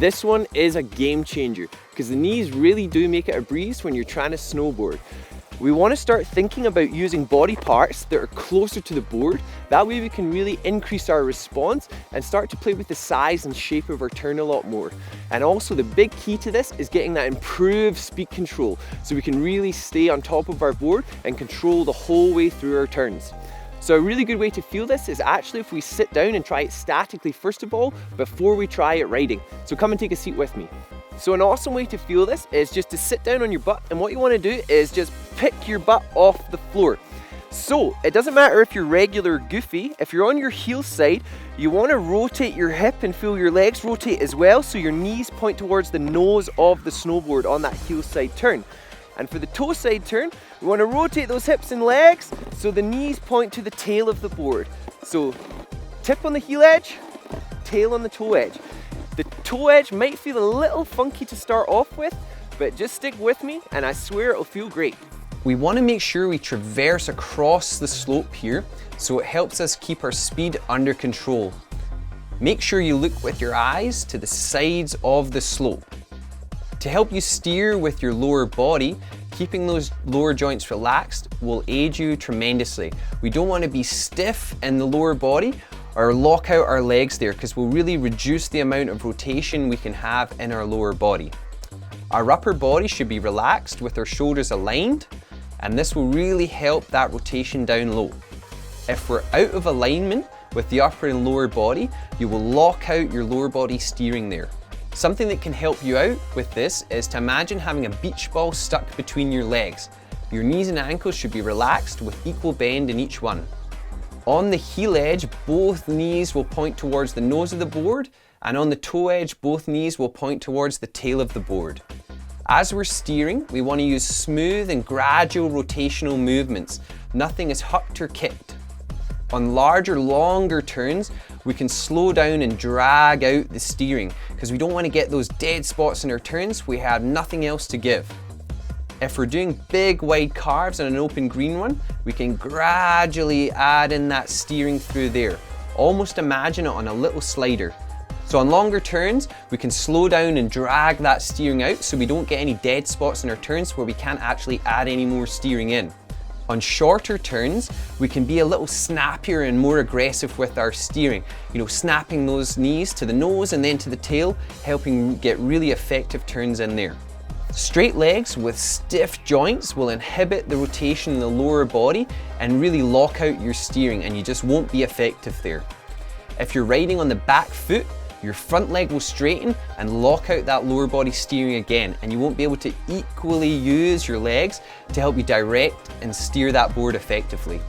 This one is a game changer because the knees really do make it a breeze when you're trying to snowboard. We want to start thinking about using body parts that are closer to the board. That way we can really increase our response and start to play with the size and shape of our turn a lot more. And also the big key to this is getting that improved speed control so we can really stay on top of our board and control the whole way through our turns. So a really good way to feel this is actually if we sit down and try it statically first of all before we try it riding. So come and take a seat with me. So an awesome way to feel this is just to sit down on your butt, and what you want to do is just pick your butt off the floor. So it doesn't matter if you're regular or goofy, if you're on your heel side, you want to rotate your hip and feel your legs rotate as well so your knees point towards the nose of the snowboard on that heel side turn. And for the toe side turn, we want to rotate those hips and legs so the knees point to the tail of the board. So tip on the heel edge, tail on the toe edge. The toe edge might feel a little funky to start off with, but just stick with me and I swear it'll feel great. We want to make sure we traverse across the slope here so it helps us keep our speed under control. Make sure you look with your eyes to the sides of the slope. To help you steer with your lower body, keeping those lower joints relaxed will aid you tremendously. We don't want to be stiff in the lower body or lock out our legs there because we'll really reduce the amount of rotation we can have in our lower body. Our upper body should be relaxed with our shoulders aligned, and this will really help that rotation down low. If we're out of alignment with the upper and lower body, you will lock out your lower body steering there. Something that can help you out with this is to imagine having a beach ball stuck between your legs. Your knees and ankles should be relaxed with equal bend in each one. On the heel edge, both knees will point towards the nose of the board, and on the toe edge, both knees will point towards the tail of the board. As we're steering, we want to use smooth and gradual rotational movements. Nothing is hucked or kicked. On larger, longer turns, we can slow down and drag out the steering because we don't want to get those dead spots in our turns. We have nothing else to give. If we're doing big wide carves on an open green one, we can gradually add in that steering through there. Almost imagine it on a little slider. So on longer turns, we can slow down and drag that steering out so we don't get any dead spots in our turns where we can't actually add any more steering in. On shorter turns, we can be a little snappier and more aggressive with our steering. Snapping those knees to the nose and then to the tail, helping get really effective turns in there. Straight legs with stiff joints will inhibit the rotation in the lower body and really lock out your steering, and you just won't be effective there. If you're riding on the back foot, your front leg will straighten and lock out that lower body steering again, and you won't be able to equally use your legs to help you direct and steer that board effectively.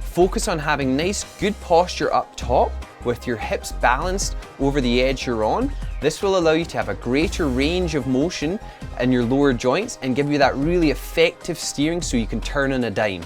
Focus on having nice, good posture up top with your hips balanced over the edge you're on. This will allow you to have a greater range of motion in your lower joints and give you that really effective steering so you can turn on a dime.